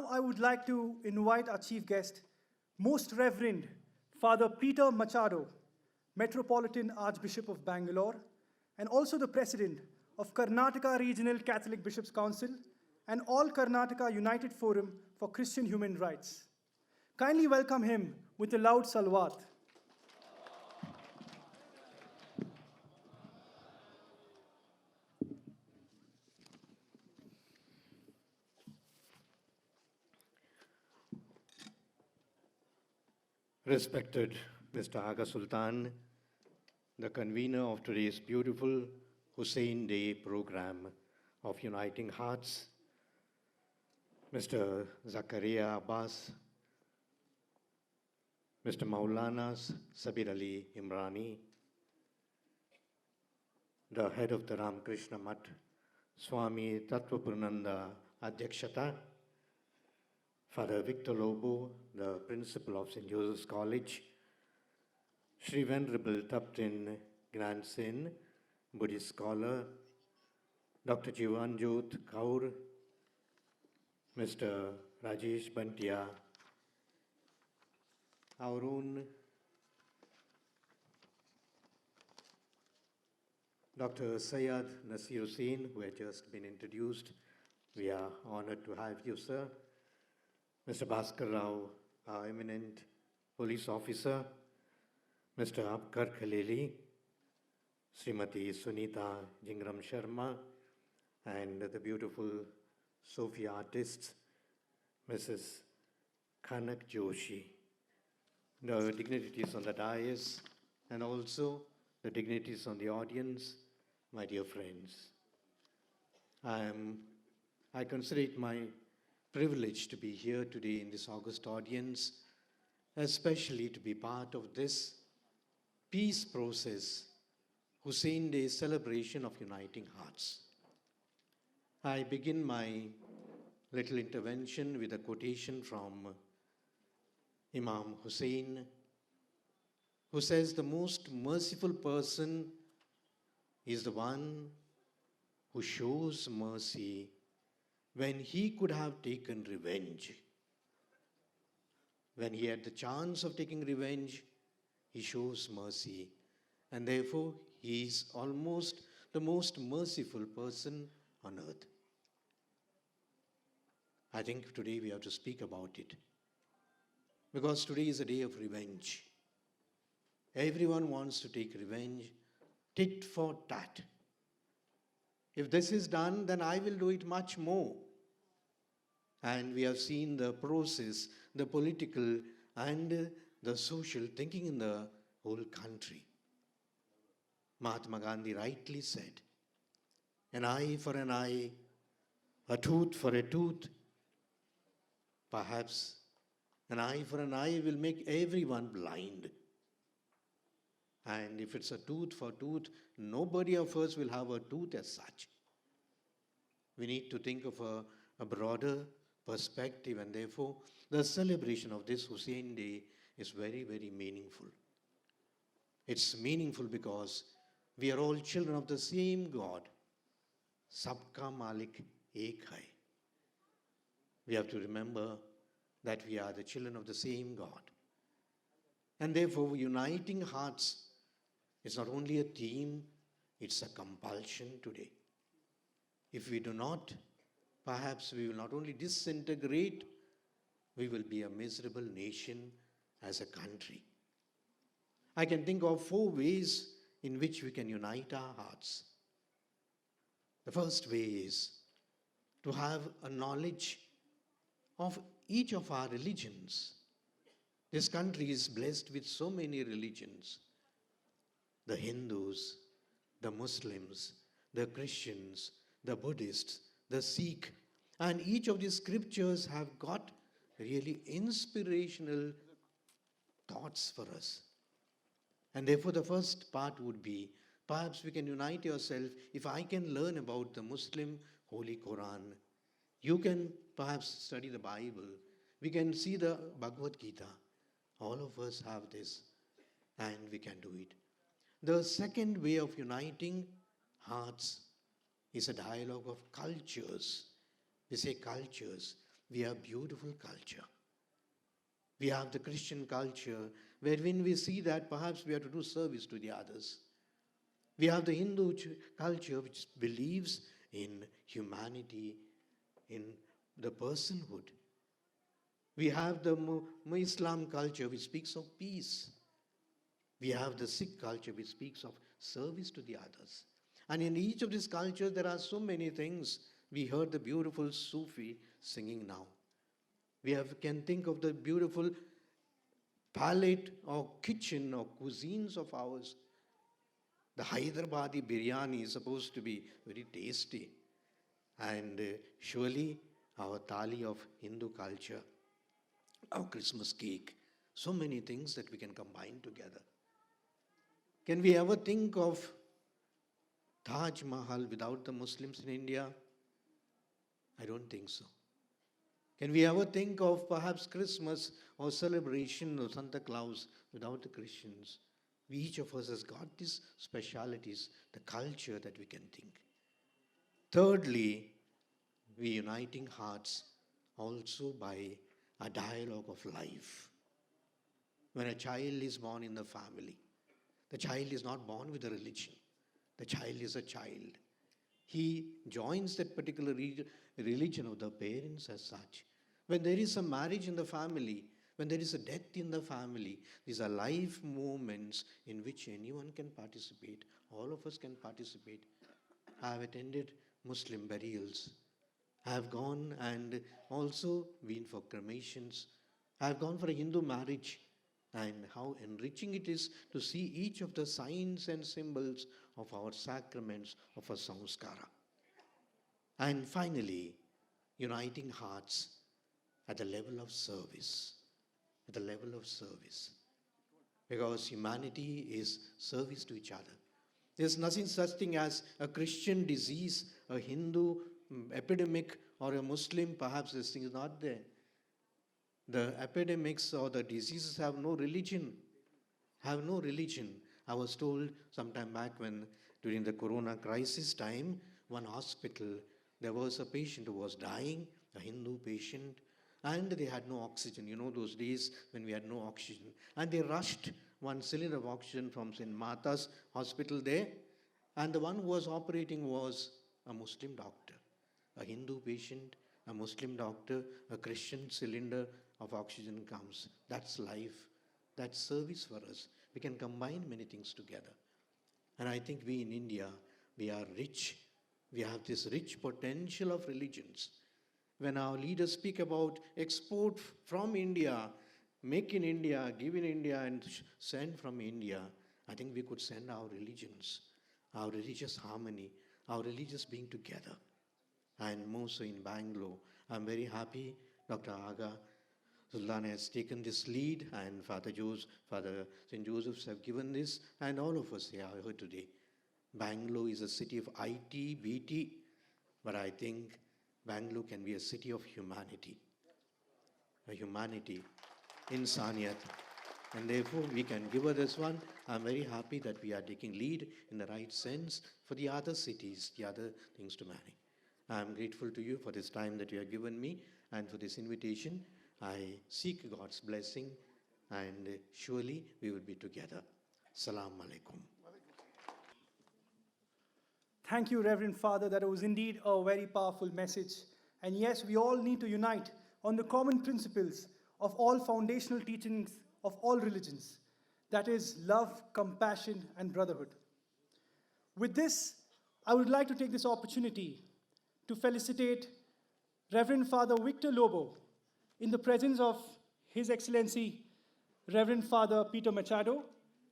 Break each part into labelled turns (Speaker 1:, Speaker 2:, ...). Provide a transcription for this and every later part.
Speaker 1: Now I would like to invite our chief guest, Most Reverend Father Peter Machado, Metropolitan Archbishop of Bangalore, and also the President of Karnataka Regional Catholic Bishops' Council and All Karnataka United Forum for Christian Human Rights. Kindly welcome him with a loud salawat.
Speaker 2: Respected Mr. Aga Sultan, the convener of today's beautiful Hussain Day program of Uniting Hearts, Mr. Zakaria Abbas, Mr. Maulana Sabir Ali Imrani, the head of the Ramakrishna Math, Swami Tattvapurnanda Adhyakshata, Father Victor Lobo, the principal of St. Joseph's College, Sri Venerable Thaptin Grandson, Buddhist scholar, Dr. Jivanjot Kaur, Mr. Rajesh Bantia, our own Dr. Syed Nasir Hussain, who had just been introduced. We are honored to have you, sir. Mr. Bhaskar Rao, our eminent police officer, Mr. Abkar Khalili, Srimati Sunita Jingram Sharma, and the beautiful Sophie artist, Mrs. Kanak Joshi, the dignitaries on the dais, and also the dignitaries on the audience, my dear friends. I consider it my privilege to be here today in this august audience, especially to be part of this peace process, Hussain Day celebration of Uniting Hearts. I begin my little intervention with a quotation from Imam Hussain, who says, "The most merciful person is the one who shows mercy when he could have taken revenge. When he had the chance of taking revenge, he shows mercy, and therefore he is almost the most merciful person on earth." I think today we have to speak about it, because today is a day of revenge. Everyone wants to take revenge, tit for tat. If this is done, then I will do it much more. And we have seen the process, the political and the social thinking in the whole country. Mahatma Gandhi rightly said, "An eye for an eye, a tooth for a tooth." Perhaps an eye for an eye will make everyone blind. And if it's a tooth for tooth, nobody of us will have a tooth as such. We need to think of a broader perspective, and therefore the celebration of this Hussain Day is very, very meaningful. It's meaningful because we are all children of the same God. Sabka Malik Ek Hai. We have to remember that we are the children of the same God. And therefore, Uniting Hearts is not only a theme, it's a compulsion today. If we do not, perhaps we will not only disintegrate, we will be a miserable nation as a country. I can think of 4 ways in which we can unite our hearts. The first way is to have a knowledge of each of our religions. This country is blessed with so many religions. The Hindus, the Muslims, the Christians, the Buddhists, the Sikh, and each of these scriptures have got really inspirational thoughts for us. And therefore the first part would be, perhaps we can unite yourself. If I can learn about the Muslim Holy Quran, you can perhaps study the Bible. We can see the Bhagavad Gita. All of us have this, and we can do it. The second way of uniting hearts is a dialogue of cultures. We say cultures. we have beautiful culture. We have the Christian culture wherein we see that perhaps we have to do service to the others. We have the Hindu culture which believes in humanity, in the personhood. We have the Islam culture which speaks of peace. We have the Sikh culture which speaks of service to the others. And in each of these cultures, there are so many things. We heard the beautiful Sufi singing now. Can think of the beautiful palate or kitchen or cuisines of ours. The Hyderabadi biryani is supposed to be very tasty. And surely our thali of Hindu culture, our Christmas cake, so many things that we can combine together. Can we ever think of Taj Mahal without the Muslims in India? I don't think so. Can we ever think of perhaps Christmas or celebration of Santa Claus without the Christians? Each of us has got these specialities, the culture that we can think. Thirdly, we uniting hearts also by a dialogue of life. When a child is born in the family, the child is not born with a religion. The child is a child. He joins that particular religion of the parents as such. When there is a marriage in the family, when there is a death in the family, these are life moments in which anyone can participate. All of us can participate. I have attended Muslim burials. I have gone and also been for cremations. I have gone for a Hindu marriage. And how enriching it is to see each of the signs and symbols of our sacraments, of our samskara. And finally, uniting hearts at the level of service. At the level of service. Because humanity is service to each other. There's nothing such thing as a Christian disease, a Hindu epidemic, or a Muslim, perhaps this thing is not there. The epidemics or the diseases have no religion. Have no religion. I was told some time back when during the corona crisis time, one hospital, there was a patient who was dying, a Hindu patient, and they had no oxygen. You know those days when we had no oxygen. And they rushed one cylinder of oxygen from St. Martha's hospital there. And the one who was operating was a Muslim doctor. A Hindu patient, a Muslim doctor, a Christian cylinder of oxygen comes. That's life. That's service for us. We can combine many things together. And I think we in India, we are rich. We have this rich potential of religions. When our leaders speak about export from India, make in India, give in India, and send from India, I think we could send our religions, our religious harmony, our religious being together. And more so in Bangalore, I'm very happy Dr. Aga Sultan has taken this lead, and Father St. Joseph's have given this, and all of us here today. Bangalore is a city of IT, BT, but I think Bangalore can be a city of humanity. A humanity, insaniyat. And therefore, we can give her this one. I'm very happy that we are taking lead in the right sense for the other cities, the other things to manage. I'm grateful to you for this time that you have given me and for this invitation. I seek God's blessing, and surely we will be together. Salam alaikum.
Speaker 1: Thank you, Reverend Father. That was indeed a very powerful message. And yes, we all need to unite on the common principles of all foundational teachings of all religions. That is love, compassion, and brotherhood. With this, I would like to take this opportunity to felicitate Reverend Father Victor Lobo in the presence of His Excellency, Reverend Father Peter Machado.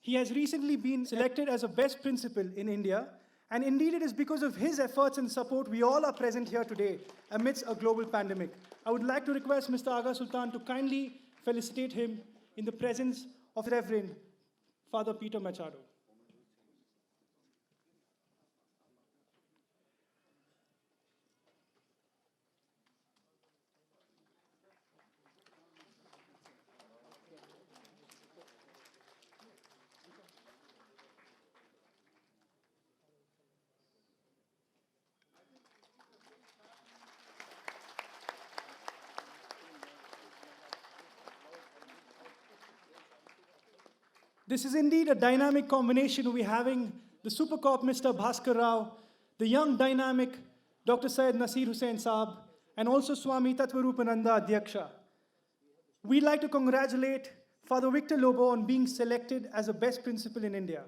Speaker 1: He has recently been selected as a best principal in India, and indeed it is because of his efforts and support we all are present here today amidst a global pandemic. I would like to request Mr. Aga Sultan to kindly felicitate him in the presence of Reverend Father Peter Machado. This is indeed a dynamic combination. We're having the super cop, Mr. Bhaskar Rao, the young dynamic Dr. Syed Nasir Hussain Saab, and also Swami Tattvarupananda Adhyaksha. We'd like to congratulate Father Victor Lobo on being selected as a best principal in India.